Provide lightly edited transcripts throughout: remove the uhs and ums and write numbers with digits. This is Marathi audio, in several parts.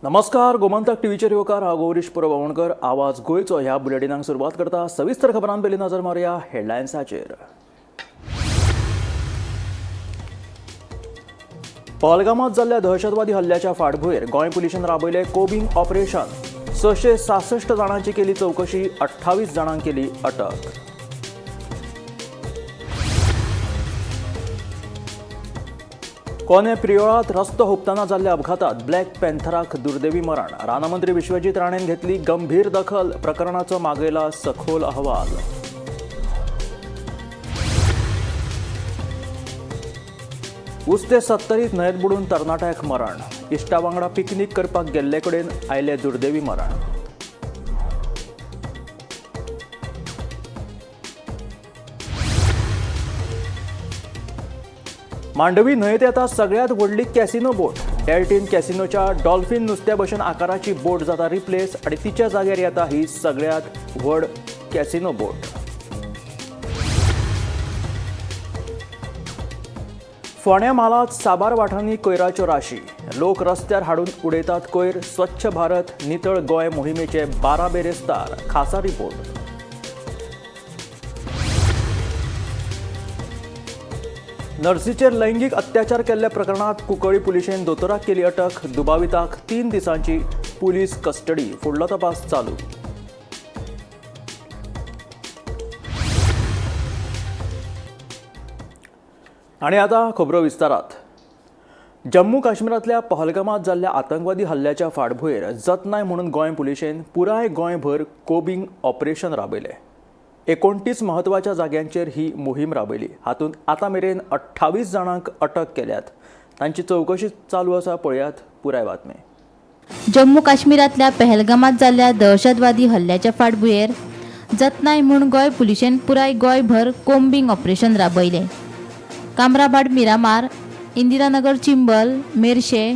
नमस्कार, गोमंतक टीव्हीचे रिओकार हा गौरीश पुरवणकर आवाज गोयचो ह्या बुलेटिनाक सुरवात करता. सविस्तर खबरां पयलीं नजर मारया हेडलायन्साचेर. पहलगामात जाल्ल्या दहशतवादी हल्ल्याच्या फाटभुंयेर गोंय पुलिशेन राबयले कोबिंग ऑपरेशन. 666 जाणांची केली चौकशी, 28 जाणांक केली अटक. कोने प्रियोळात रस्तो हुबताना जाल्ल्या अपघातात ब्लॅक पॅन्थराक दुर्दैवी मरण. रानमंत्री विश्वजीत राणेन घेतली गंभीर दखल. प्रकरणाचो मागयला सखोल अहवाल. उस्ते 70त न्हंयेत बुडून तरणाट्याक मरण. इश्टा वांगडा पिकनीक करपाक गेल्ले कडेन आयले दुर्दैवी मरण. मांडवी न्हंयेत येता सगळ्यात व्हडली कॅसिनो बोट. डेल्टीन कॅसिनोच्या डॉल्फिन नुस्त्या भशेन आकाराची बोट जाता रिप्लेस आनी तिच्या जाग्यार येता ही सगळ्यात व्हड कॅसिनो बोट. फोंड्या म्हालात साबार वाठारांनी कोयराच्यो राशी. लोक रस्त्यार हाडून उडयतात कोयर. स्वच्छ भारत नितळ गोंय मोहिमेचे 12 बेरेस्तार. खासा रिपोर्ट. नर्सीचेर लैंगीक अत्याचार केल्ल्या प्रकरणात कुंकळ्ळी पुलिशेन दोतोराक केली अटक. दुबाविताक 3 दिसांची पुलीस कस्टडी. फुडलो तपास चालू. आणि आता खबरो विस्तारात. जम्मू काश्मीरातल्या पहलगामात जाल्ल्या आतंकवादी हल्ल्याच्या फाटभुंयेर जतनाय म्हणून गोंय पुलिशेन पुराय गोंयभर कोबिंग ऑपरेशन राबयलें. 29 महत्वाच्या जाग्यांचेर ही मोहीम राबयली. हातूंत आतां मेरेन 28 जाणांक अटक केल्यात. तांची चौकशी चालू आसा. पळयात पुराय बातमी. जम्मू काश्मीरातल्या पहलगामात जाल्ल्या दहशतवादी हल्ल्याच्या फाटभुंयेर जतनाय म्हूण गोंय पुलिशेन पुराय गोंयभर कोम्बिंग ऑपरेशन राबयलें. कामराभाड मिरामार, इंदिरानगर चिंबल, मेर्शे,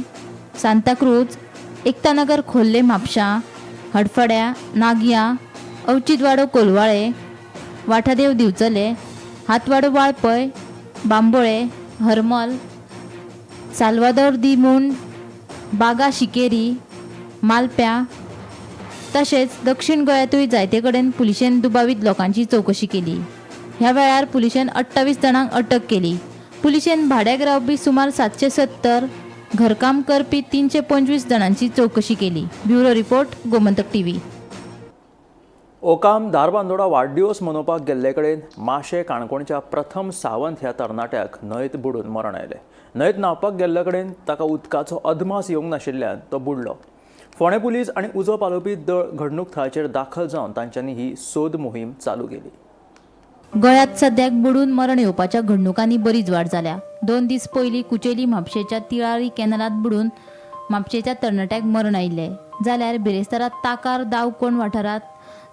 सांताक्रूज, एकतानगर खोर्ले म्हापशां, हडफड्या, नागिया, अवचितवाडो कोलवाळे, वाठादेव दिवचले, हातवाडो वाळपय, बांबोळे, हरमल, साल्वादोर दी मुंड, बागा शिकेरी, मालप्या तशेंच दक्षिण गोंयांतूय जायते कडेन पुलिशेन दुबावीत लोकांची चौकशी केली. ह्या वेळार पुलिशेन 28 जाणांक अटक केली. पुलिशेन भाड्याक रावपी सुमार 770, घरकाम करपी 325 जाणांची चौकशी केली. Bureau report, Gomantak TV. ओकाम धारबांदोडा वाडदिवस मनोवपाक गेल्ले कडेन माशे काणकोणच्या प्रथम सावंत ह्या तरणाट्याक न्हंयत बुडून मरण आयलें. न्हंयत न्हांवपाक गेल्ले कडेन ताका उदकाचो अदमास येवंक नाशिल्ल्यान तो बुडलो. फोंडे पुलीस आनी उजो पालोवपी दळ घडणूक थळाचेर दाखल जावन तांच्यांनी ही सोद मोहीम चालू केली. गोंयांत सद्याक बुडून मरण येवपाच्या घडणुकांनी बरीच वाड जाल्या. 2 दीस पयलीं कुचेली म्हापशेच्या तिळारी कॅनलांत बुडून म्हापशेच्या तरणाट्याक मरण आयिल्लें. जाल्यार बेरेस्तारा ताकार दावकोण वाठारांत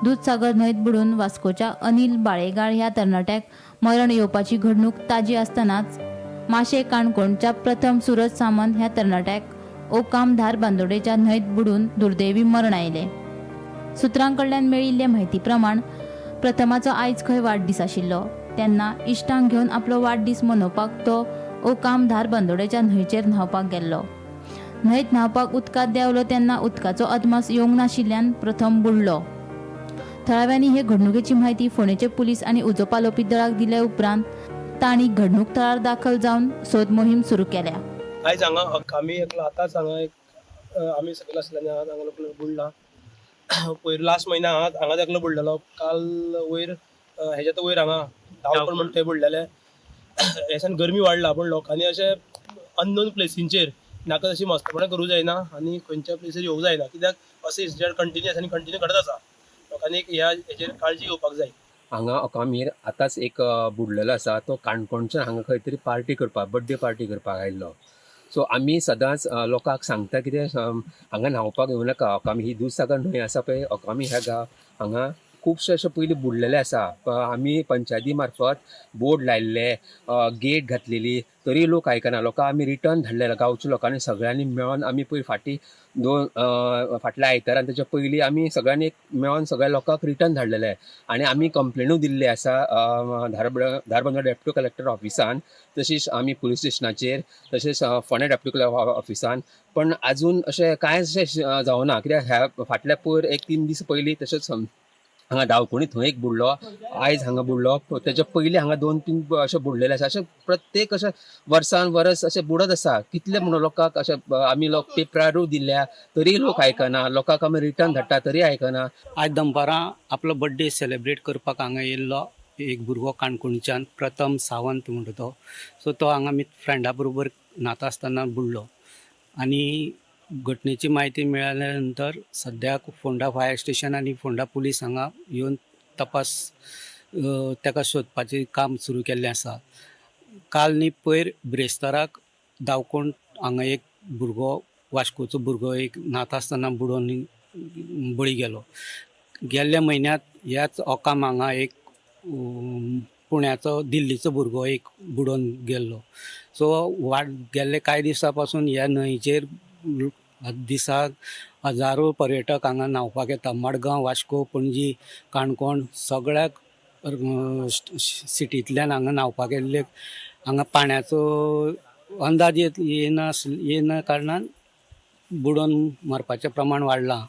दूधसागर न्हंयत बुडून वास्कोच्या अनिल बाळेगाळ ह्या तरणाट्याक मरण येवपाची घडणूक ताजी आसतनाच माशे काणकोणच्या प्रथम सूरज सामंत ह्या तरणाट्याक ओकाम धार बांदोडेच्या न्हंयत बुडून दुर्दैवी मरण आयलें. सुत्रां कडल्यान मेळिल्ले म्हायती प्रमाण प्रथमाचो आयज खंय वाडदीस आशिल्लो. तेन्ना इश्टांक घेवन आपलो वाडदीस मनोवपाक तो ओकाम धार बांदोडेच्या न्हंयचेर न्हांवपाक गेल्लो. न्हंयत न्हांवपाक उदकांत देंवलो तेन्ना उदकाचो अदमास येवंक नाशिल्ल्यान प्रथम बुडलो. थळाव्यांनी हे घडणुकेची म्हायती फोंडेचे पुलीस आनी उजो पालोवपी दळाक दिले उपरांत तांणी घडणूक थळार दाखल जावन सोद मोहीम सुरू केल्या. आयज हांगा आमी एकलो आतांच हांगा एक आमी सकयल आसल्यानी हांगा एकलो बुडला. पयर लास्ट म्हयन्या हांगाच एकलो बुडलेलो. काल वयर हेच्या वयर हांगा धांवपण म्हणून थंय बुडलेले. हेच्यान गरमी वाडला पूण लोकांनी अशे अननोन प्लेसींचेर नाका तशी मस्तपणां करूं जायना आनी खंयच्या प्लेसीर येवंक जायना. कित्याक अशें इंसिडंट कंटिन्यू घडत आसा. लोकांनी हेचेर काळजी घेवपाक जाय. हांगा अकामीर आतांच एक बुडलेलो आसा. तो काणकोणच्यान हांगा खंय तरी पार्टी करपाक बर्थडे पार्टी करपाक आयिल्लो. सो आमी सदांच लोकांक सांगता कितें हांगा न्हांवपाक येवं नाका. अकामी ही दूधसागर न्हंय आसा पळय, अकामी ह्या हांगा खुबशे अशे पयलीं बुडलेले आसा. आमी पंचायती मार्फत बोर्ड लायल्ले, गेट घातलेली, तरी लोक आयकना. लोकांक आमी रिटर्न धाडलेले, गांवच्या लोकांनी सगळ्यांनी मेळोन आमी पयर फाटल्या आयतारान तेच्या पयलीं आमी सगळ्यांनी मेळोन सगळ्या लोकांक रिटर्न धाडलेले आनी आमी कंप्लेनूय दिल्ली आसा धारबांदोडा डेप्युटी कलेक्टर ऑफिसान, तशीच आमी पुलीस स्टेशनाचेर, तशेंच फोंडा डेप्युटी कलेक्टर ऑफिसान. पण आजून अशें कांयच अशें जावना, कित्याक ह्या फाटल्या पयर 1-3 दीस पयलीं तशेंच हांगा दावकोणी थंय एक बुडलो, आयज हांगा बुडलो, तेच्या पयलीं हांगा 2-3 अशे बुडलेले आसा. अशें प्रत्येक अशें वर्सान वर्स अशें बुडत आसा. कितले म्हणून लोकांक अशें आमी लोक पेपरारूय दिल्या तरी लोक आयकना, लोकांक आमी रिटर्न धाडटा तरी आयकना. आज दनपारां आपलो बर्थडे सेलिब्रेट करपाक हांगा येयल्लो एक भुरगो काणकोणच्यान, प्रथम सावंत म्हणटा तो. सो तो हांगा फ्रेंडा बरोबर न्हाता आसतना बुडलो आनी घटनेची म्हायती मेळ्ळ्या नंतर सद्याक फोंडा फायर स्टेशन आनी फोंडा पुलीस हांगा येवन तपास ताका सोदपाचें काम सुरू केल्लें आसा. काल न्ही पयर ब्रेस्ताराक दावकोण हांगा एक भुरगो, वास्कोचो भुरगो एक न्हाता आसतना बुडोवन बळी गेलो. गेल्ल्या म्हयन्यांत ह्याच ओकाम हांगा एक पुण्याचो, दिल्लीचो भुरगो एक बुडोवन गेल्लो. सो गेल्ले कांय दिसां पासून ह्या न्हंयचेर दिसाक हजारो पर्यटक हांगा न्हांवपाक येता. मडगांव, वास्को, पणजी, काणकोण सगळ्याक सिटींतल्यान हांगा न्हांवपाक येल्ले. हांगा पाण्याचो अंदाज येना कारणान बुडोवन मरपाचें प्रमाण वाडलां.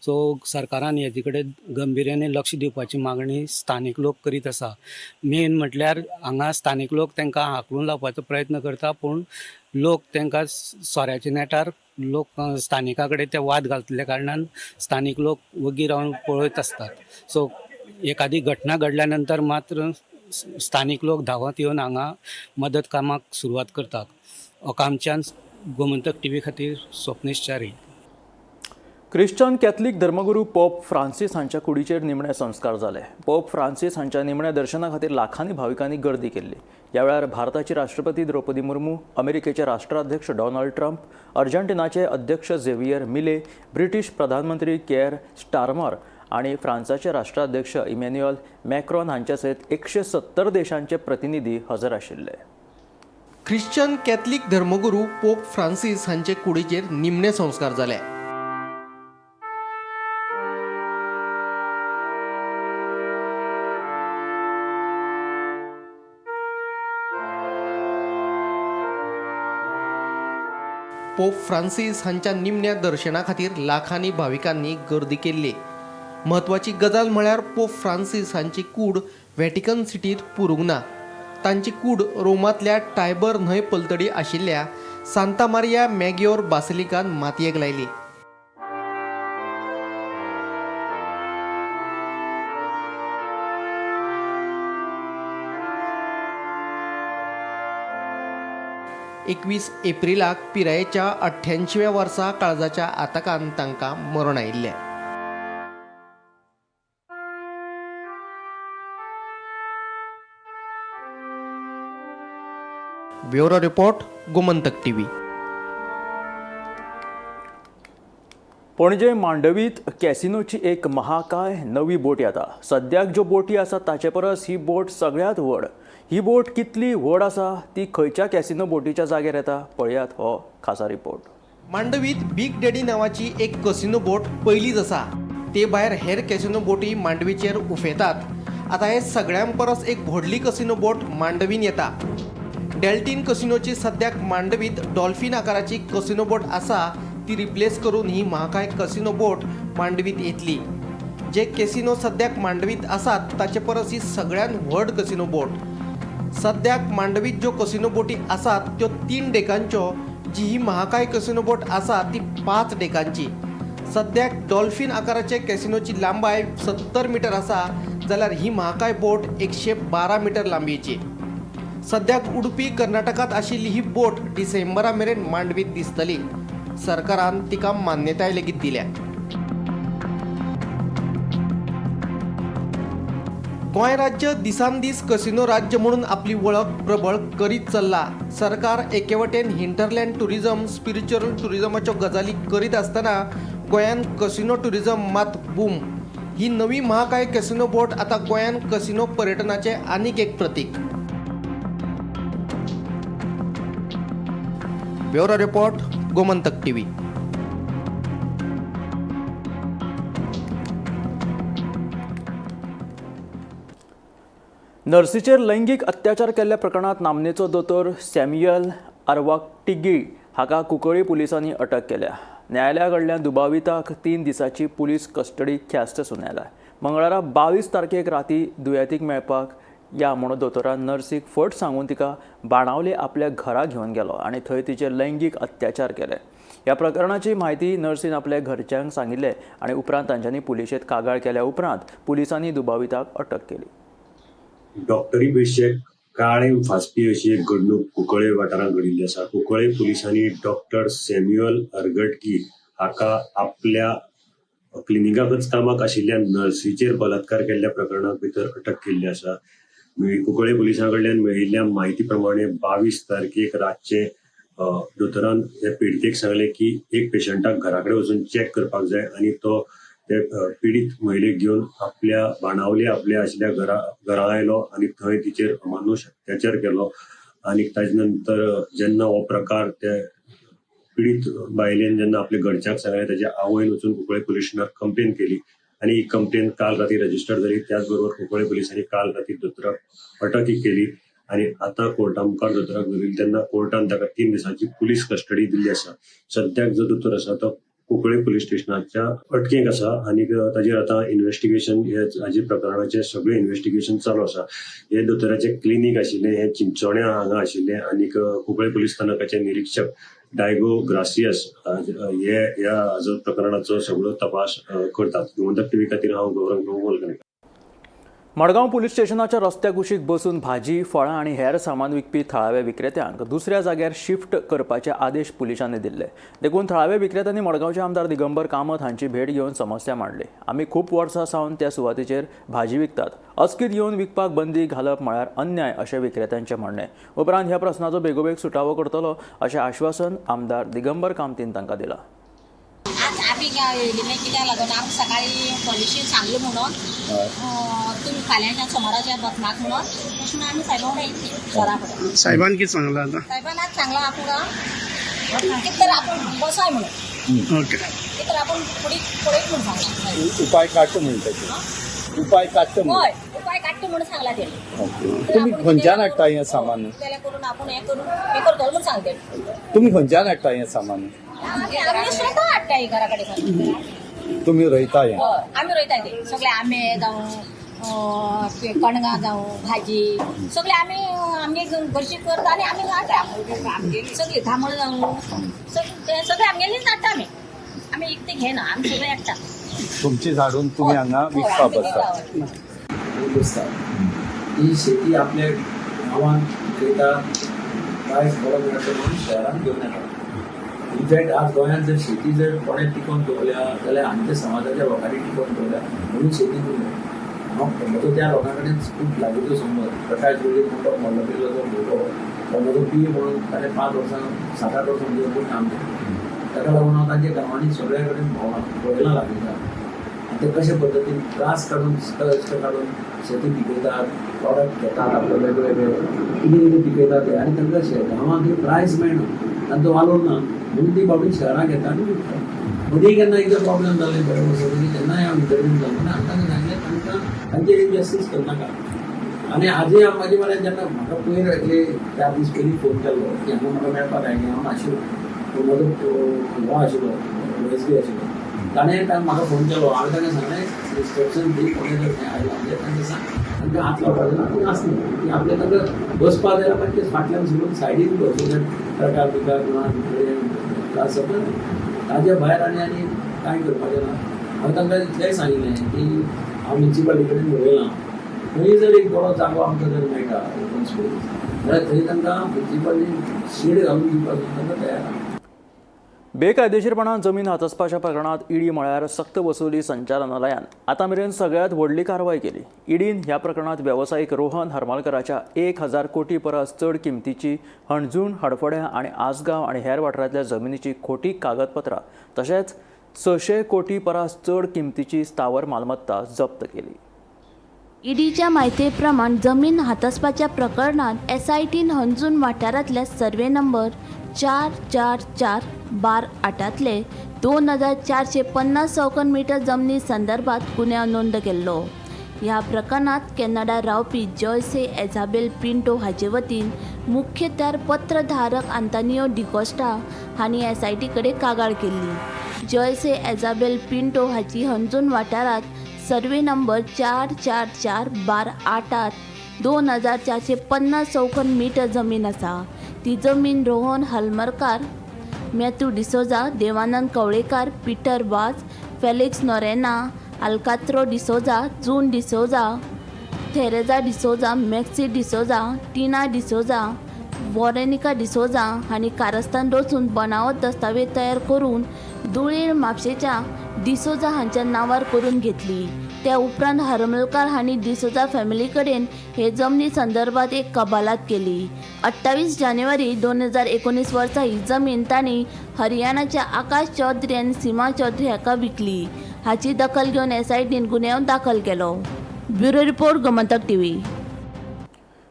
सो सरकारान हेजे कडेन गंभीर्याने लक्ष दिवपाची मागणी स्थानीक लोक करीत आसा. मेन म्हटल्यार हांगा स्थानीक लोक तांकां हाकलून लावपाचो प्रयत्न करता, पूण लोक तांकां सोऱ्याच्या नेटार लोक स्थानिका कडेन ते वाद घातल्या कारणान स्थानीक लोक वगी रावन पळयत आसतात. सो एखादी घटना घडल्या नंतर मात्र स्थानीक लोक धांवत येवन हांगा मदत कामाक सुरवात करतात. ओकामच्यान गोमंतक टीव्ही खातीर स्वप्नेश च्यारी. ख्रिश्चन कॅथलीक धर्मगुरू पोप फ्रांसीस हांच्या कुडीचेर निमणे संस्कार जाले. पोप फ्रांसीस हांच्या निमण्या दर्शना खातीर लाखांनी भाविकांनी गर्दी केल्ली. ह्या वेळार भारताची राष्ट्रपती द्रौपदी मुर्मू, अमेरिकेचे राष्ट्राध्यक्ष डोनाल्ड ट्रम्प, अर्जेंटिनाचे अध्यक्ष झेवियर मिले, ब्रिटीश प्रधानमंत्री केअर स्टारमर आणि फ्रान्साचे राष्ट्राध्यक्ष इमॅन्युएल मॅक्रॉन हांचे सयत 170 देशांचे प्रतिनिधी हजर आशिल्ले. ख्रिश्चन कॅथलीक धर्मगुरू पोप फ्रांसीस हांचे कुडीचेर निमणे संस्कार जाले. पोप फ्रांसीस हांच्या निमण्या दर्शना खातीर लाखांनी भाविकांनी गर्दी केल्ली. म्हत्वाची गजाल म्हळ्यार पोप फ्रांसीस हांची कूड व्हॅटिकन सिटींत पुरूंक ना. तांची कूड रोमांतल्या टायबर न्हंय पलतडी आशिल्ल्या सांता मारिया मॅग्योर बासिलिकान मातयेक लायली. एकवीस एप्रिलाक पिरायेच्या 88व्या वर्सा काळजाच्या आताकान तांकां मरण आयिल्लें. Bureau report, Gomantak TV. पणजे मांडवीत कॅसिनोची एक महाकाय नवी बोट येता. सद्याक ज्यो बोटी आसात ताचे परस ही बोट सगळ्यात व्हड. ही बोट कितली व्हड आसा ती खंयच्या कॅसिनो बोटीच्या जाग्यार येता पळयात हो खासा रिपोर्ट. मांडवीत बिग डॅडी नांवाची एक कसिनो बोट पयलीच आसा. ते भायर हेर कॅसिनो बोटी मांडवीचेर उफेतात. आतां हे सगळ्यां परस एक व्हडली कसिनो बोट मांडवीन येता. डेल्टिन कसिनोची सद्याक मांडवीत डॉल्फिन आकाराची कसिनो बोट आसा ती रिप्लेस करून ही महाकाय कसिनो बोट मांडवीत येतली. जे कॅसिनो सद्याक मांडवीत आसात ताचे परस ही सगळ्यात व्हड कसिनो बोट. सद्याक मांडवीत ज्यो कसिनो बोटी आसात त्यो 3 डेकांच्यो, जी ही महाकाय कसिनो बोट आसा ती 5 डेकांची. सद्याक डॉल्फिन आकाराचे कॅसिनोची लांबाय 70 मीटर आसा, जाल्यार ही महाकाय बोट 112 मीटर लांबीची. सद्याक उडपी कर्नाटकात आशिल्ली ही बोट डिसेंबरा मेरेन मांडवीत दिसतली. सरकारान तिका मान्यताय लेगीत दिल्या. गोंय राज्य दिसान दीस कसिनो राज्य म्हणून आपली वळख प्रबळ करीत चल्ला. सरकार एके वटेन हिंटरलँड टुरिझम, स्पिरिच्युअल टुरिझमाच्यो गजाली करीत आसतना गोंयान कसिनो टुरिझम मात बूम. ही नवी महाकाय कॅसिनो बोट आता गोंयान कसिनो पर्यटनाचे आनीक एक प्रतीक. Bureau report, Gomantak TV. नर्सीचेर लैंगीक अत्याचार केल्ल्या प्रकरणात नामनेचो दोतोर सॅम्युएल आर्वाटिगी हाका कुंकळ्ळी पुलिसांनी अटक केल्या. न्यायालया कडल्यान दुबाविताक 3 दिसांची पुलीस कस्टडी ख्यास्त सुनायल्या. मंगळारा 22 तारखेक राती दुयेंतीक मेळपाक या म्हणून दोतोरान नर्सीक फट सांगून तिका बाणावले आपल्या घरा घेवन गेलो आनी थंय तिचेर लैंगीक अत्याचार केले. ह्या प्रकरणाची म्हायती नर्सीन आपल्या घरच्यांक सांगिल्ले आनी उपरांत तांच्यांनी पुलिशेंत कागाळ केल्या उपरांत पुलिसांनी दुबाविताक अटक केली. डॉक्टरी पेशेक काळे फासपी अशी एक घडणूक कुंकळे वाठारांत घडिल्ली आसा. कुंकळे पुलिसांनी डॉक्टर सॅम्युएल आर्वाटिगी हाका आपल्या क्लिनिकाकच कामाक आशिल्ल्या नर्सीचेर बलात्कार केल्ल्या प्रकरणाक भितर अटक केल्ली आसा. कुंकळे पुलिसां कडल्यान मेळिल्ल्या म्हायती प्रमाणे 22 तारखेक रातचे दोतोरान ह्या पिडीतेक सांगले की एक पेशंटाक घरा कडेन वचून चॅक करपाक जाय आनी तो ते पीडित महिलेक घेवन आपल्या बाणावले आपल्या आशिल्ल्या घरा आयलो आनी थंय तिचेर अमानुष अत्याचार केलो. आनी ताजे नंतर जेन्ना हो प्रकार ते पीडित बायलेन जेन्ना आपल्या घरच्यांक सांगले ताच्या आवयन वचून कुंकळे पुलीस स्टेशनार कंप्लेन केली आनी ही कंप्लेन काल राती रजिस्टर जाली. त्याच बरोबर कुंकळे पुलिसांनी काल राती दोतोराक अटकूय केली आनी आतां कोर्टा मुखार दोतोराक दवरिल्ली तेन्ना कोर्टान ताका 3 दिसांची पुलीस कस्टडी दिल्ली आसा. सद्याक जो दोतोर आसा तो कुंकळे पुलीस स्टेशनाच्या अटकेक आसा आनी ताजेर आतां इन्व्हेस्टिगेशन हाजे प्रकरणाचे सगळे इन्व्हेस्टिगेशन चालू आसा. हे दोतोराचे क्लिनीक आशिल्ले हे चिंचोण्या हांगा आशिल्ले आनी कुंकळे पुलीस स्थानकाचे निरीक्षक डायगो ग्रासियस हे ह्या हाजो प्रकरणाचो सगळो तपास करतात. गोमंतक टीव्ही खातीर हांव गौरव गोलकर. मडगांव पुलीस स्टेशनाच्या रस्त्या कुशीक बसून भाजी, फळां आनी हेर सामान विकपी थळाव्या विक्रेत्यांक दुसऱ्या जाग्यार शिफ्ट करपाचे आदेश पुलिसांनी दिल्ले. देखून थळाव्या विक्रेत्यांनी मडगांवचे आमदार दिगंबर कामत हांची भेट घेवन समस्या मांडली. आमी खूब वर्सां सावन त्या सुवातेचेर भाजी विकतात. अस्कीर येवन विकपाक बंदी घालप म्हळ्यार अन्याय अशें विक्रेत्यांचें म्हणणें. उपरांत ह्या प्रस्नाचो बेगोबेग सुटावो करतलो अशें आश्वासन आमदार दिगंबर कामतीन तांकां दिलां. आज आम्ही कित्याक लागून आमी सकाळी पॉलिशीन सांगलें म्हणून तुम्ही फाल्यांच्या सोमाराच्या बसनाक म्हणून तशें आमी सायबा वांगडा येतली घरा कडेन. साहेबान कितें सांगलां आतां? सायबान आज सांगलां आपूण कितें तर आपूण बसाय म्हणून ओके. कितें तर आपूण पळयत म्हणून सांगलां. उपाय काडटा म्हणटा उपाय काडटा हय उपाय काडटा म्हणून सांगलां तेणी. तुम्ही खंयच्यान हाडटा हें सामान? जाल्यार करून आपूण हें करतलो म्हणून सांगता. तुम्ही खंयच्यान हाडटा हें सामान? आमी स्वता हाडटा ही घरा कडेन. तुम्ही रोयता हें? आमी रोयता ते सगळे आंबे जावं कणगां जावं भाजी सगळे आमी घरची करता आनी आमी हाडटा. सगळी घामळ जावं सगळे आमगेलीच हाडटा आमी इकते घेना आमी सगळे हाडटा. तुमची झाडून तुम्ही हांगा विकपाक बसता. ही शेती आपल्या गांवांत पिकयता प्रायस बरो मेळटा म्हणून शहरांत घेवन येता. इनफॅक्ट आज गोंयांत जर शेती जर कोणें टिकोवन दवरल्या जाल्यार आमच्या समाजाच्या लोकांनी टिकोवन दवरल्या म्हणून शेती करून हांव म्हजो त्या लोकां कडेन खूब लागींचो संबंद. प्रकाश जोडी मोठो मोल्लपिल्लो जो भुरगो तो म्हजो पी म्हणून ताणें 5 वर्सां 7-8 वर्सां म्हणजे काम केलें. ताका लागून हांव तांच्या गांवांनी सगळ्या कडेन भोंवलां पळयलां लागींचा. आनी ते कशे पद्दतीन त्रास काडून कश्ट काडून शेती पिकयतात, प्रॉडक्ट घेतात आपले वेगवेगळे कितें कितें पिकयतात ते आनी तांकां गांवांत प्रायस मेळना तांचो वालोर ना म्हणून ती बाबडी शहराक येता आनी विकतात. मदीं केन्ना एकदां प्रॉब्लेम जालें बरें वर्सांनी तेन्नाय हांव इंटरव्यू जालो आनी तांकां सांगलें तांकां तांचेर इनजस्टीस करनाका. आनी आजय हांव म्हाजे म्हळ्यार जेन्ना म्हाका पयर एकले 4 दीस पयलीं फोन केल्लो की हांगा म्हाका मेळपाक आयलें हांव नाशिल्लो. पूण म्हजो हो आशिल्लो एसबी आशिल्लो ताणें म्हाका फोन केलो. हांवें तांकां सांगलें इंस्ट्रक्शन दी कोणें जर खंय आयलो म्हणजे तांकां सांग तांकां हात लावपाक जाय पूण नासलें की आपलें तांकां बसपाक जाय मागीर ते फाटल्यान सोडून सायडीन बसोवन ट्रकार बिकार किंवा सगळें ताजे भायर आनी कांय करपाचें ना. हांवें तांकां इतलेंय सांगिल्लें की हांव म्युन्सिपालिटी कडेन उलयलां खंय जर एक बरो जागो आमकां जर मेळटा ओपन स्पेस जाल्यार थंय तांकां म्युन्सिपालिटी शेड घालून दिवपाक तांकां तयार आसा. बेकायदेशीरपणान जमीन हातसपाच्या प्रकरणात ईडी म्हळ्यार सक्त वसुली संचालनालयान आतां मेरेन सगळ्यांत व्हडली कारवाय केली. ईडीन ह्या प्रकरणात वेवसायीक रोहन हरमलकराच्या 1000 कोटी परस चड किमतीची हणजूण, हडफड्या आनी आसगांव आनी हेर वाठारांतल्या जमनीची खोटी कागदपत्रां तशेंच 600 कोटी परस चड किमतीची स्थावर मालमत्ता जप्त केली. ईडीच्या माहिती प्रमाण जमीन हातासपाच्या प्रकरणात SITन हंजून वाठारांतल्या सर्वे नंबर 444/8तले 2450 चौखण मीटर जमनी संदर्भात गुन्हा नोंद केल्लो. ह्या प्रकरणात कॅनडा रावपी जॉयसे एझाबेल पिंटो हाचे वतीन मुख्यत्यार पत्रधारक आंतोनियो डिकोस्टा हांणी SIT कडेन कागाळ केल्ली. जॉयसे एझाबेल पिंटो हाची हंजून वाठारांत सर्वे नंबर 444/8 2450 चौखण मीटर जमीन आसा. ती जमीन रोहन हलमरकार, मॅथ्यू डिसोजा, देवानंद कवळेकार, पीटर वाज, फेलिक्स नोरेना, आल्कात्रो डिसोजा, जून डिसोजा, थेरेजा डिसोजा, मॅक्सी डिसोजा, टीना डिसोजा, वॉरेनिका डिसोजा हांणी कारस्थान रचून बनावट दस्तावेज तयार करून धुळेर म्हापशेच्या डिसोजा हांच्या नांवार करून घेतली. त्या उपरांत हरमलकार हांणी डिसोजा फॅमिली कडेन हे जमनी संदर्भात एक कबालात केली. 28 जानेवारी 2019 वर्सा ही जमीन तांणी हरियाणाच्या आकाश चौधरी आनी सीमा चौधरी हाका विकली. हाची दखल घेवन SITन गुन्यांव दाखल केलो. Bureau report, Gomantak TV.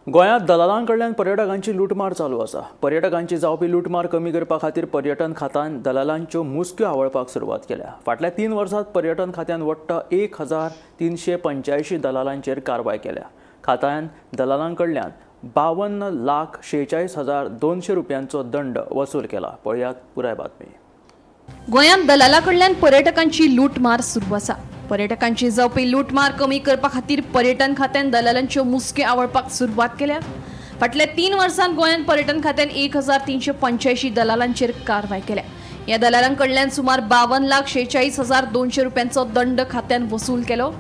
गोंयांत दलालांकडल्यान पर्यटकांची लुटमार चालू आसा. पर्यटकांची जावपी लुटमार कमी करपा खातीर पर्यटन खात्यान दलालांच्यो मुसक्यो आवळपाक सुरवात केल्या. फाटल्या 3 वर्सांत पर्यटन खात्यान वट्ट 1385 दलालांचेर कारवाय केल्या. खात्यान दलालांकडल्यान 52,46,200 रुपयांचो दंड वसूल केला. पळयात पुराय बातमी. गोंयांत दलालांकडल्यान पर्यटकांची लूटमार सुरू आसा. पर्यटकांची जावपी लूटमार कमी करपा खातीर पर्यटन खात्यान दलालांच्यो मुसक्यो आवळपाक सुरवात केल्या. फाटल्या 3 वर्सांत गोंयांत पर्यटन खात्यान 1385 दलालांचेर कारवाय केल्या. ह्या दलालांकडल्यान सुमार 52,46,200 रुपयांचो दंड खात्यान वसूल केलो.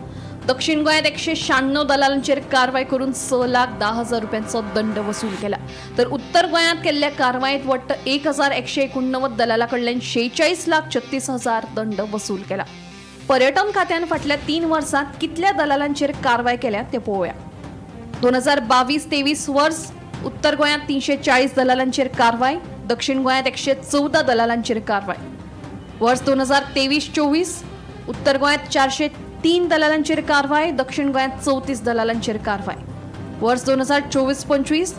दक्षिण गोंयांत 196 दलालांचेर कारवाय करून 6,10,000 रुपयांचो दंड वसूल केला. तर उत्तर गोंयांत केल्ल्या कारवायेंत वट्ट 1,189 दलालां कडल्यान 46,36,000 दंड वसूल केला. पर्यटन खात्यान फाटल्या 3 वर्सांत कितल्या दलालांचेर कारवाय केल्या ते पळोवया. 2022-23 वर्स उत्तर गोंयांत 340 दलालांचेर कारवाय, दक्षिण गोंयांत 114 दलालांचेर कारवाय. वर्स 2023-24 उत्तर गोंयांत 403 दलालांचेर कारवाय, दक्षिण गोंयांत 34 दलालांचेर कारवाय. वर्स 2024-25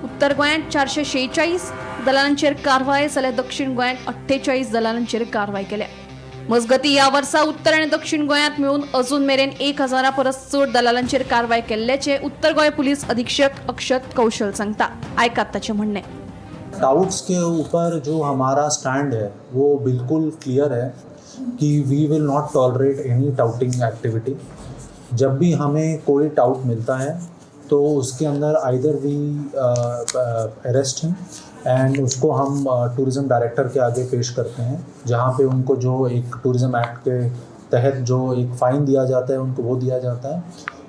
उत्तर गोंयांत 446 दलालांचेर कारवाय जाल्यार दक्षिण गोंयांत 48 दलालांचेर कारवाय केल्या. मजगती ह्या वर्सा उत्तर आनी दक्षिण गोंयांत मेळून अजून मेरेन 1,000 परस चड दलालांचेर कारवाय केल्ल्याचे उत्तर गोंय पुलीस अधीक्षक अक्षत कौशल सांगता. आयकात ताचें म्हणणें. टाउट्स के ऊपर जो हमारा स्टैंड है वो बिल्कुल क्लियर है कि we will not tolerate any touting activity. जब भी हमें कोई टाउट मिलता है तो उसके अंदर either we arrest him and उसको हम टूरिज़्म डायरेक्टर के आगे पेश करते हैं, जहाँ पे उनको जो एक टूरिज़्म एक्ट के तहत जो एक फ़ाइन दिया जाता है उनको वो दिया जाता है.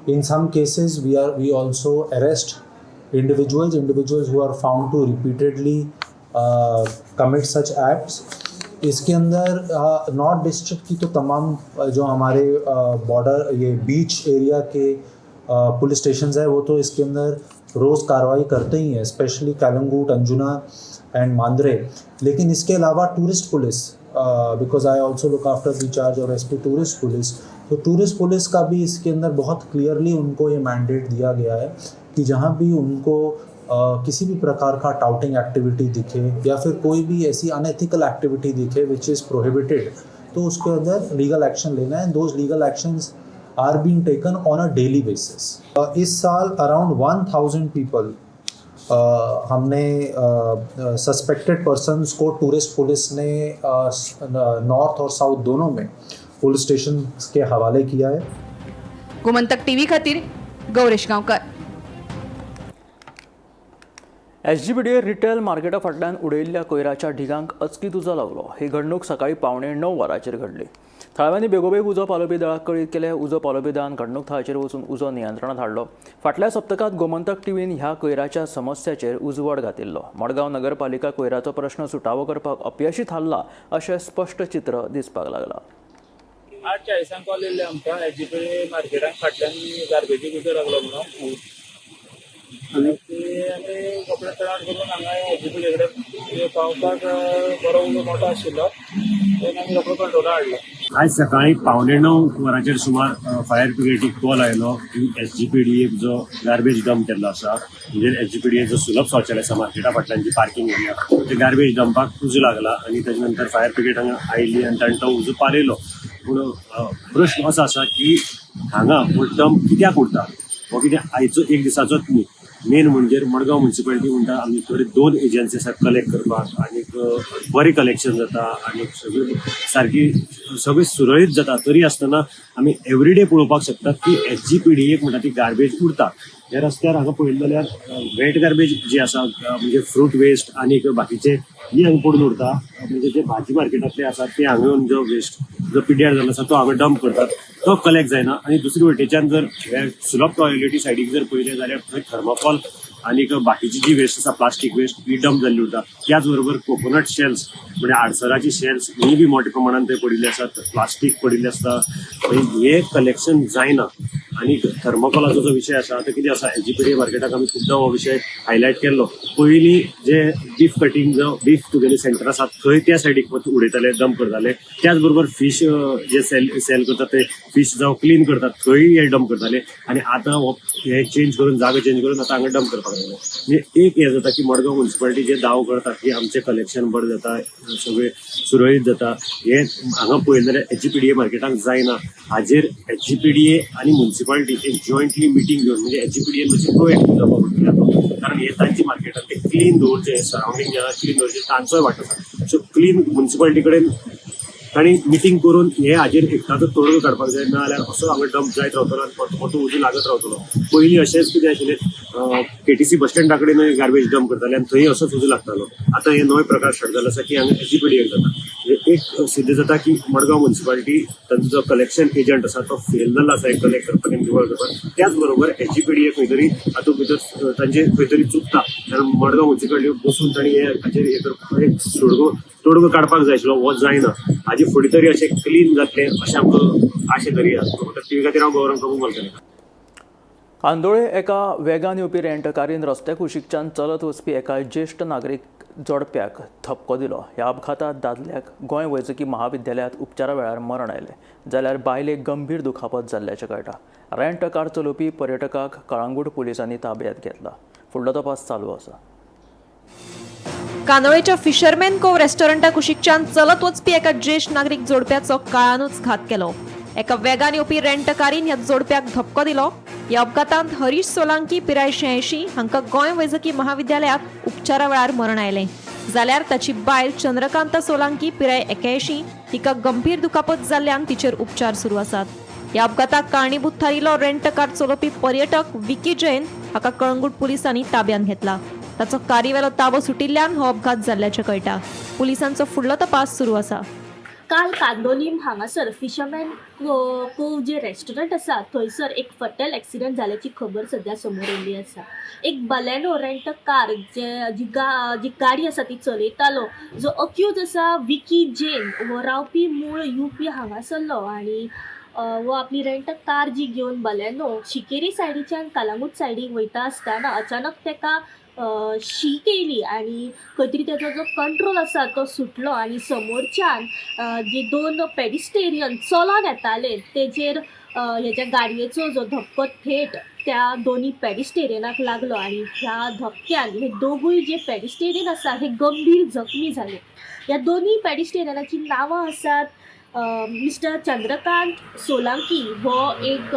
In some cases we also arrest individuals who are found to repeatedly commit such acts. इसके अंदर नॉर्थ डिस्ट्रिक्ट की तो तमाम जो हमारे बॉर्डर ये बीच एरिया के पुलिस स्टेशंस है वो तो इसके अंदर रोज़ कार्रवाई करते ही हैं, स्पेशली कालंगूट, अंजुना एंड मांद्रे. लेकिन इसके अलावा tourist police, because I also look after the charge और एसपी टूरिस्ट पुलिस, तो टूरिस्ट पुलिस का भी इसके अंदर बहुत क्लियरली उनको ये मैंडेट दिया गया है कि जहाँ भी उनको किसी भी प्रकार का टाउटिंग एक्टिविटी दिखे या फिर कोई भी ऐसी अनएथिकल एक्टिविटी दिखे विच इज़ प्रोहिबिटेड, तो उसके अंदर लीगल एक्शन लेना है. Those legal actions are being taken on a daily basis. इस साल अराउंड 1,000 पीपल हमने सस्पेक्टेड पर्सनस को टूरिस्ट पुलिस ने नॉर्थ और साउथ दोनों में पुलिस स्टेशन के हवाले किया है. गोमंतक TV खातीर Gauresh Gaonkar. SGPDA retail Marketa फाटल्यान उडयल्ल्या कोयराच्या ढिगांक अचकीत उजो लागलो. ही घडणूक सकाळी 9:15 वरांचेर घडली. थळाव्यांनी बेगोबेग उजो पालोवपी दळाक कळीत केले. उजो पालोवपी दळान घडणूक थळाचेर वचून उजो नियंत्रणांत हाडलो. फाटल्या सप्तकांत गोमंतक TVन ह्या कोयराच्या समस्याचेर उजवाड घातिल्लो. मडगांव नगरपालिका कोयराचो प्रश्न सुटावो करपाक अपयशी थारला अशें स्पश्ट चित्र दिसपाक लागलां. 8:40 कॉल येयल्ले आमकां SGPDA मार्केटान फाटल्यान गार्बेजीक उजो लागलो म्हणून. आनी आमी कपडे तयार करून हांगा SGPDA कडेन पावपाक बरो उजो मोठो आशिल्लो. तेन्ना आमी रोखडो कंट्रोला हाडलो. आज सकाळी 9:15 वरांचेर सुमार फायर ब्रिगेडीक कॉल आयलो की SGPDA जो गार्बेज डंप केल्लो आसा म्हणजे SGPDA जो सुलभ शौचालय आसा मार्केटा फाटल्यान जी पार्किंग एरिया ते गार्बेज डंपाक उजो लागला आनी तेजे नंतर फायर ब्रिगेड हांगा आयिल्ली आनी ताणें तो उजो पालयलो. पूण प्रश्न असो आसा की हांगा हो डंप कित्याक उरता हो कितें आयचो एक दिसाचोच न्ही. मेन म्हणजे मडगांव म्युन्सिपालिटी म्हणटा आमी थंय 2 एजन्सी आसात कलेक्ट करपाक आनीक बरें कलेक्शन जाता आनीक सगळी सारकी सगळें सुरळीत जाता. तरी आसतना आमी एवरीडे पळोवपाक शकतात की SGPDA म्हणटा ती गार्बेज उरता. ह्या रस्त्यार हांगा पळयलें जाल्यार वेट गार्बेज जी आसा म्हणजे फ्रूट वेस्ट आनीक बाकीचे ही हांगा पडून उरता. म्हणजे जे भाजी मार्केटांतले आसात ते हांगा येवन जो वेस्ट जो पिड्ड्यार जाल्लो आसा तो हांगा डंप करतात तो कलेक्ट जायना. आनी दुसरे वटेच्यान जर सुलभ टॉयलेटी सायडीक जर पळयलें जाल्यार थंय थर्माकॉल आनीक बाकीची जी वेस्ट आसा प्लास्टीक वेस्ट ही डंप जाल्ली उरता. त्याच बरोबर कोकोनट शेल्स म्हणजे आडसराची शेल्स ही बी मोठ्या प्रमाणात थंय पडिल्ले आसात. प्लास्टीक पडिल्लें आसता. हे कलेक्शन जायना. आनी थर्माकोलाचो जो विशय आसा तो कितें आसा SGPDA मार्केटाक आमी खुबदां हो विशय हायलायट केल्लो. पयलीं जे बीफ कटींग जो बीफ तुगेले सेंटर आसा थंय त्या सायडीक उडयताले डंप करताले. त्याच बरोबर फीश जे सेल करतात ते फीश जावं क्लीन करतात थंय हे डंप करताले. आनी आतां हे चेंज करून जागो चेंज करून आतां हांगा डंप करपाक लागले. म्हणजे एक हे जाता की मडगांव म्युन्सिपालिटी जे दाव करता की आमचें कलेक्शन बरें जाता सगळें सुरळीत जाता हे हांगा पळयलें जाल्यार SGPDA मार्केटाक जायना. हाजेर SGPDA आनी म्युन्सिपालिटी एक जॉयंटली मिटींग घेवन म्हणजे SGPDA मातशें प्रोएक्टीव जावपाक पडटलें. कारण हे तांची मार्केटान ते क्लीन दवरचे सरावंडींग जे क्लीन दवरचे तांचोय वांटो आसा. सो क्लीन म्युन्सिपालिटी कडेन तांणी मिटींग करून हे हाजेर एकटाचो तोडगो काडपाक जाय. नाजाल्यार असो हांगा डंप जायत रावतलो आनी मोठो उजो लागत रावतलो. पयलीं अशेंच कितें आशिल्लें KTC बस स्टँडा कडेन गार्बेज डंप करताले आनी थंय असोच उजो लागतालो. आतां हे नवे प्रकार स्टार्ट जाल्लो आसा की हांगा SGPDA जाता. म्हणजे एक सिद्ध जाता की मडगांव म्युन्सिपालिटी तांचो जो कलेक्शन एजंट आसा तो फेल जाल्लो आसा एक कलेक्ट करपाक आनी निवळ करपाक. त्याच बरोबर SGPDA खंय तरी हातूंत भितर तांचे खंय तरी चुकता. कारण मडगांव म्युन्सिपालिटी बसून तांणी हे हाचेर हे करपाक एक तोडगो काडपाक जाय आशिल्लो हो जायना. हाजे फुडें तरी अशें क्लीन जातलें अशें आमकां आशे धरया. ती खातीर हांव गौरव प्रभू बोलतलें. आंदोळे एका वेगान येवपी रेंटकारीन रस्ते कुशीकच्यान चलत वचपी एका ज्येश्ठ नागरीक जोडप्याक थपको दिलो. ह्या अपघातात दादल्याक गोंय वैजकी महाविद्यालयांत उपचारा वेळार मरण आयलें जाल्यार बायलेक गंभीर दुखापत जाल्ल्याचें कळटा. रेंट कार चलोवपी पर्यटकाक कळंगूट पुलिसांनी ताब्यांत घेतला. फुडलो तपास चालू आसा. कांदोळेच्या फिशरमॅन कोव रेस्टॉरंटा कुशीकच्यान चलत वचपी एका ज्येश्ठ नागरीक जोडप्याचो काळानूच घात केलो. एका वेगान येवपी रेंटकारीन ह्या जोडप्याक धपको दिलो. ह्या अपघातांत हरीश सोलांकी पिराय 86 हांकां गोंय वैजकी महाविद्यालयांत उपचारा वेळार मरण आयलें जाल्यार ताची बायल चंद्रकांत सोलांकी पिराय 81 हिका गंभीर दुखापत जाल्ल्यान तिचेर उपचार सुरू आसात. ह्या अपघाताक कारणीभूत थारिल्लो रेंट कार चलोवपी पर्यटक विकी जैन हाका कळंगूट पुलिसांनी ताब्यांत घेतला. ताचो कारवेलो ताबो सुटिल्ल्यान हो अपघात जाल्ल्याचें कळटा. पुलिसांचो फुडलो तपास सुरू आसा. काल कांदोलीम हांगासर फिशरमॅन कोव जे रेस्टॉरंट आसा थंयसर एक फटल एक्सिडेंट जाल्याची खबर सध्या समोर येयल्ली आसा. एक बलेनो रेंट कार जी गाडी आसा ती चलयतालो जो अक्यूज आसा विकी जैन हो रावपी मूळ UP हांगासरलो आनी वो आपली रेंट कार जी घेवन बलेनो शिकेरी सायडीच्यान कालांगूट सायडीक वयता आसतना अचानक तेका शीक येयली आनी खंय तरी तेजो जो कंट्रोल आसा तो सुटलो आनी समोरच्यान जे 2 पेडिस्टेरियन चलोन येताले तेजेर हेज्या गाडयेचो जो धपको थेट त्या दोनी पेडिस्टेरियनाक लागलो आनी ह्या धपक्यान हे दोगूय जे पेडिस्टेरियन आसा हे गंभीर जखमी जाले. ह्या दोनी पेडिस्टेरियनाची नांवां आसात मिस्टर चंद्रकांत सोलांकी हो एक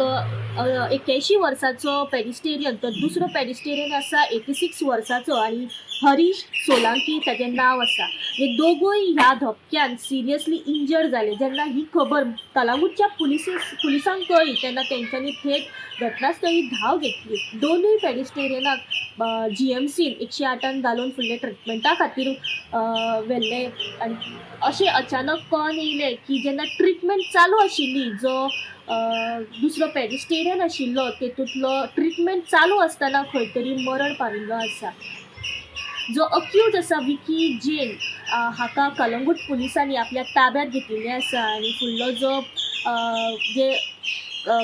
81 वर्साचो पेडिस्टेरियन तर दुसरो पेडिस्टेरियन आसा 86 वर्साचो आनी हरीश सोलांकी ताचें नांव आसा. हे दोगूय ह्या धपक्यान सिरियसली इंजर्ड जाले. जेन्ना ही खबर कलांगूटच्या पुलिसांक कळ्ळी तेन्ना तेंच्यांनी थेट घटनास्थळी धांव घेतली. दोनूय पेडिस्टेरियनाक GMCन 108 घालून फुडले ट्रिटमेंटा खातीर व्हेल्ले आनी अशें अचानक कळोन येयलें की जेन्ना ट्रिटमेंट चालू आशिल्ली जो दुसरो पेडिस्टेरियन आशिल्लो तेतूंतलो ट्रिटमेंट चालू आसतना खंय तरी मरण पाविल्लो आसा. जो अक्यूज आसा विकी जैन हाका कलंगूट पुलिसांनी आपल्या ताब्यांत घेतिल्लें आसा आनी फुडलो जो जे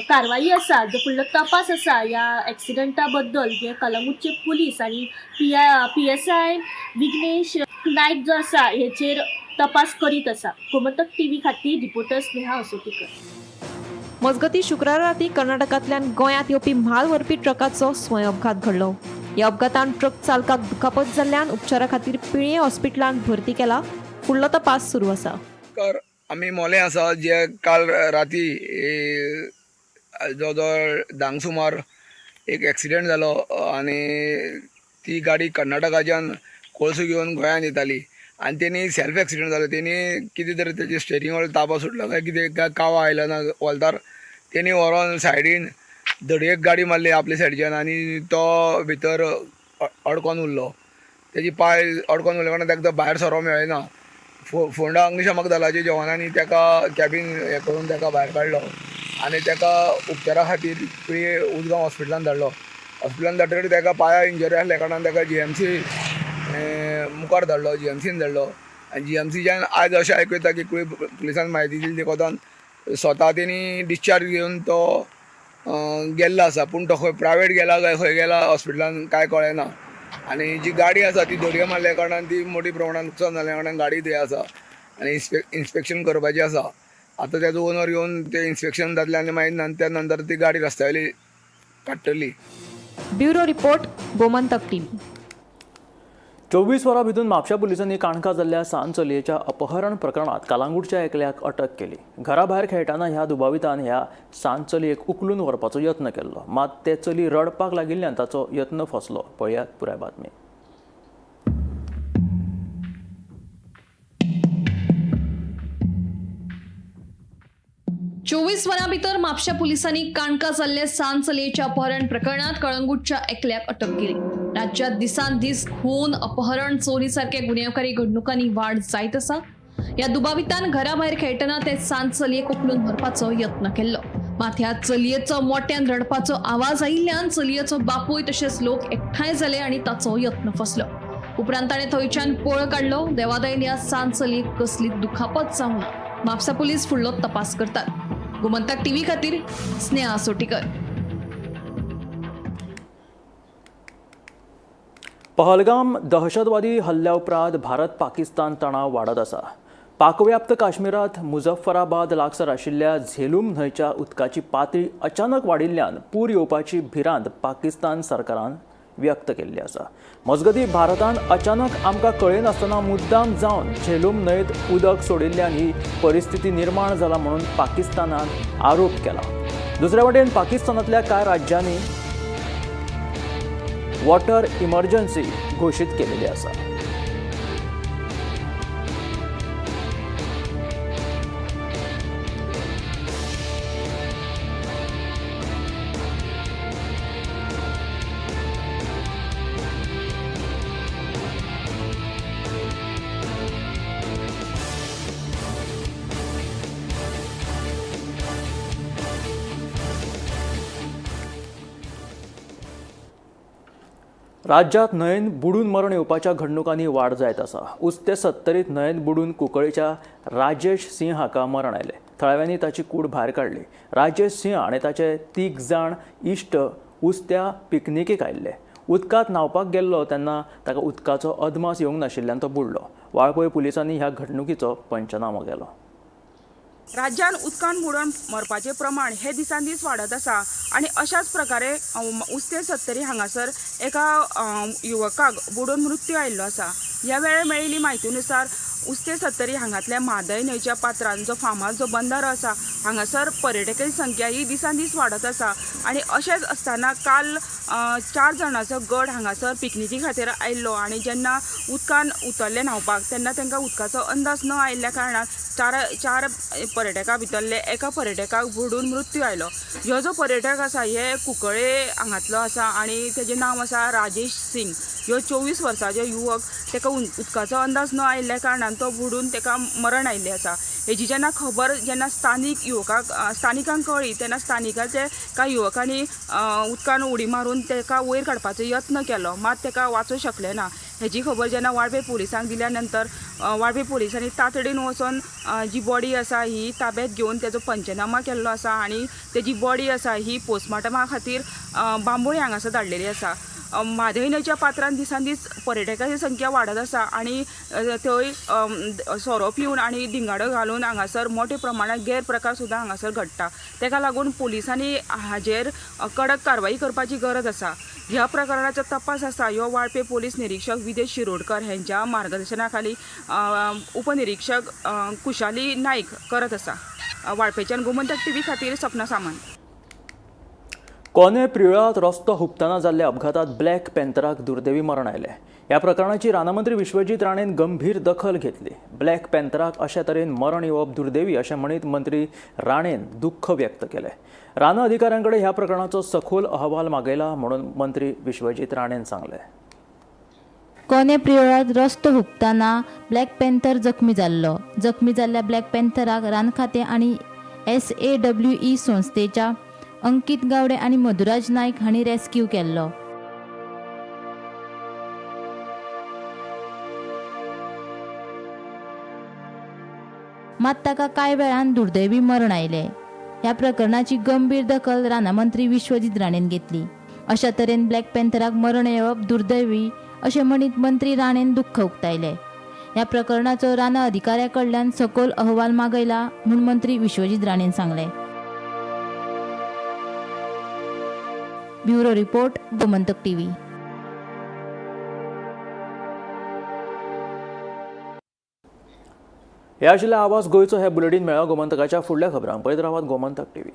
कारवाई आसा जो फुडलो तपास आसा ह्या एक्सिडेंटा बद्दल जे कलंगूटचे पुलीस आनी PSI विघ्नेश नायक जो आसा हेचेर तपास करीत आसा. गोमंतक टीव्ही खातीर रिपोर्टर स्नेहा असोटीकर. मजगती शुक्रारा राती कर्नाटकांतल्यान गोंयांत येवपी म्हाल व्हरपी ट्रकाचो स्वय अपघात घडलो. ह्या अपघातान ट्रक चालकाक दुखापत जाल्ल्यान उपचारा खातीर पिळये हॉस्पिटलांत भरती केला. फुडलो तपास सुरू आसा. आमी मोले आसा जे काल राती जवळ धांक सुमार एक एक्सिडेंट जालो आनी ती गाडी कर्नाटकाच्यान कोळसो घेवन गोंयांत येताली आनी तेणी सेल्फ एक्सिडेंट जालो. तेणी कितें तरी तेजे स्टेरींग ताबो सुटलो काय कितें काय कावा आयलो ना वलतार तेणी व्हरोन सायडीन धडयेक गाडी मारली आपले सायडीच्यान आनी तो भितर अडकोन उरलो. तेजी पांय अडकोन उरले कारणान ताका भायर सरो मेळना. फोंडा अग्निशामक दलाच्या जवानांनी ताका कॅबीन हें करून ताका भायर काडलो आनी ताका उपचारा खातीर पिळये उजगांव हॉस्पिटलांत धाडलो. हॉस्पिटलांत धाडटकीर ताका पांयां इंजरी आसल्या कारणान ताका GMC मुखार धाडलो, GMCन धाडलो आनी GMCच्यान आयज अशें आयकता की पुलिसान म्हायती दिली ते कोतान स्वता तेणी डिस्चार्ज घेवन तो गेल्लो आसा. पूण तो खंय प्रायवेट गेला काय खंय गेला हॉस्पिटलांत कांय कळना. आनी जी गाडी आसा ती धडये मारल्या कारणान ती मोठी प्रमाणात नुकसान जाल्या कारणान गाडी थंय आसा आनी इन्स्पेक्शन करपाचें आसा. आतां तेजो ओनर येवन ते इन्स्पेक्शन जातलें आनी मागीर त्या नंतर ती गाडी रस्त्यावयली काडटली. Bureau report Gomantak TV. 24 वरां भितर म्हापशा पुलिसांनी काणका जाल्ल्या सांत चलयेच्या अपहरण प्रकरणात कालांगूटच्या एकल्याक अटक केली. घरा भायर खेळटाना ह्या दुबावितान ह्या सांत चलयेक उखलून व्हरपाचो यत्न केल्लो. मात ते चली रडपाक लागिल्ल्यान ताचो यत्न फसलो. पळयात पुराय बातमी. चोवीस वरां भितर म्हापशा पुलिसांनी काणका जाल्ले सांत चलयेच्या अपहरण प्रकरणात कळंगूटच्या एकल्याक अटक केली. राज्यात दिसान दीस खून, अपहरण, चोरी सारखे गुन्हेगारी घडणुकांनी वाढ जायत आसा. या दुबावितान घरा भायर खेळटना ते सांत चलयेक उखलून व्हरपाचो यत्न केल्लो. मात ह्या चलयेचो मोठ्यान रडपाचो आवाज आयिल्ल्यान चलयेचो बापूय तशेंच लोक एकठांय जाले आनी ताचो यत्न फसलो. उपरांत ताणें थंयच्यान पळ काडलो. देवादयन ह्या सांत चलयेक कसली दुखापत जावं ना. म्हापसा पुलीस फुडलो तपास करतात. गोमंतक टीव्ही खातीर स्नेहा सोटीकर. पहलगाम दहशतवादी हल्ल्या उपरांत भारत पाकिस्तान तणाव वाडत आसा. पाकव्याप्त काश्मीरात मुझफ्फराबाद लागसार आशिल्ल्या झेलूम न्हंयच्या उदकाची पातळी अचानक वाडिल्ल्यान पूर येवपाची भिरांत पाकिस्तान सरकारान व्यक्त केल्ली आसा. मजगती भारतान अचानक आमकां कळनासतना मुद्दाम जावन झेलूम न्हंयत उदक सोडिल्ल्यान ही परिस्थिती निर्माण जाला म्हणून पाकिस्तानान आरोप केला. दुसरे वटेन पाकिस्तानांतल्या कांय राज्यांनी वॉटर इमर्जन्सी घोशीत केलेली आसा. राज्यात न्हंयेत बुडून मरण येवपाच्या घडणुकांनी वाड जायत आसा. उस्ते 70त न्हंयेत बुडून कुंकळेच्या राजेश सिंह हाका मरण आयले. थळाव्यांनी ताची कूड भायर काडली. राजेश सिंह आनी ताचे 3 जाण इश्ट उस्त्या पिकनिकेक आयिल्ले. उदकांत न्हावपाक गेल्लो तेन्ना ताका उदकाचो अदमास येवंक नाशिल्ल्यान तो बुडलो. वाळपय पुलिसांनी ह्या घडणुकीचो पंचनामो केलो. राज्यात उदकान बुडून मरपाचें प्रमाण हे दिसान दीस वाडत आसा आनी अशाच प्रकारे उस्ते 70 हांगासर एका युवकाक बुडून मृत्यू आयिल्लो आसा. ह्या वेळार मेळिल्ली म्हायतीनुसार उस्ते 70 हांगातल्या म्हादय न्हंयच्या पात्रान जो फामाद जो बंदारो आसा हांगासर पर्यटकांची संख्या ही दिसान दीस वाडत आसा. आनी अशेंच आसतना काल 4 जाणांचो गट हांगासर पिकनिकी खातीर आयिल्लो आनी जेन्ना उदकान उतरले न्हावपाक तेन्ना तांकां उदकाचो अंदाज न आयिल्ल्या कारणान चार पर्यटकां भितरले एका पर्यटकाक बुडून मृत्यू आयलो. ह्यो जो पर्यटक आसा हे कुंकळे हांगातलो आसा आनी तेजें नांव आसा राजेश सिंग. ह्यो 24 वर्सांचो युवक. ताका उदकाचो अंदाज न आयिल्ल्या कारणान तो बुडून ताका मरण आयिल्लें आसा. हेजी जेन्ना खबर जेन्ना स्थानिकांक कळ्ळी तेन्ना स्थानिकाचे कांय युवकांनी उदकान उडी मारून ताका वयर काडपाचो यत्न केलो. मात ताका वाचूंक शकले ना. हेजी खबर जेन्ना वाळपय पुलिसांक दिल्या नंतर वाळपय पुलिसांनी तातडीन वचून जी बॉडी आसा ही ताब्यात घेवन तेजो पंचनामा केल्लो आसा आनी तेजी बॉडी आसा ही पोस्टमॉर्टमा खातीर बांबोळी हांगासर धाडलेली आसा. म्हादय न्हंयच्या पात्रांत दिसान दीस पर्यटकांची संख्या वाडत आसा आनी थंय सोरो पिवन आनी दिंगाडो घालून हांगासर मोठ्या प्रमाणात गैरप्रकार सुद्दां हांगासर घडटा. ताका लागून पुलिसांनी हाजेर कडक कारवाई करपाची गरज आसा. ह्या प्रकरणाचो तपास आसा ह्यो वाळपे पोलीस निरीक्षक विदेश शिरोडकर हांच्या मार्गदर्शना खाली उपनिरीक्षक कुशाली नायक करत आसा. वाळपेच्यान गोमंतक टीव्ही खातीर सपना सामंत. कोने प्रिळात रस्तो हुबतना जाल्ल्या अपघातात ब्लॅक पॅन्थराक दुर्दैवी मरण आयलें. ह्या प्रकरणाची रानमंत्री विश्वजीत राणेन गंभीर दखल घेतली. ब्लॅक पॅन्थराक अशा तरेन मरण येवप दुर्दैवी अशें म्हणीत मंत्री राणेन दुख्ख व्यक्त केलें. रान अधिकाऱ्यांकडे ह्या प्रकरणाचो सखोल अहवाल मागयला म्हणून मंत्री विश्वजीत राणेन सांगलें. कोने प्रियोळात रस्तो हुबताना ब्लॅक पॅन्थर जखमी जाल्लो. जखमी जाल्ल्या ब्लॅक पॅन्थराक रान खातें आनी SAWE संस्थेच्या अंकीत गावडे आनी मधुराज नायक हांणी रेस्क्यू केल्लो. मात ताका कांय वेळान दुर्दैवी मरण आयलें. ह्या प्रकरणाची गंभीर दखल रानमंत्री विश्वजीत राणेन घेतली. अशा तरेन ब्लॅक पॅन्थराक मरण येवप दुर्दैवी अशें म्हणीत मंत्री राणेन दुख्ख उक्तायलें. ह्या प्रकरणाचो रान अधिकाऱ्या कडल्यान सखोल अहवाल मागयला म्हूण मंत्री विश्वजीत राणेन सांगलें. Bureau report Gomantak TV. हे आशिल्ले आवाज गोंयचो हे बुलेटीन मेळ्ळो गोमंतकाच्या फुडल्या खबरांक. पळयत रावात गोमंतक टीव्ही.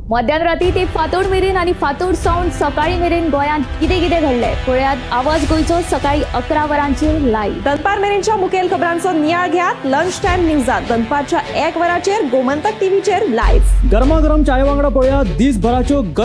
मध्यानराती ते फातोड मेरेन आनी फातोड सावन सकाळी मेरेन गोंयांत कितें कितें घडलें पळयात आवाज गोंयचो सकाळी 11 वरांचेर लायव्ह. दनपार मेरेनच्या मुखेल खबरांचो नियाळ घेयात लंच टायम न्यूजात दनपारच्या 1 वराचेर गोमंतक टीव्हीचेर लायव्ह. गरमागरम चाय वांगडा पळयात दीसभराच्यो गरम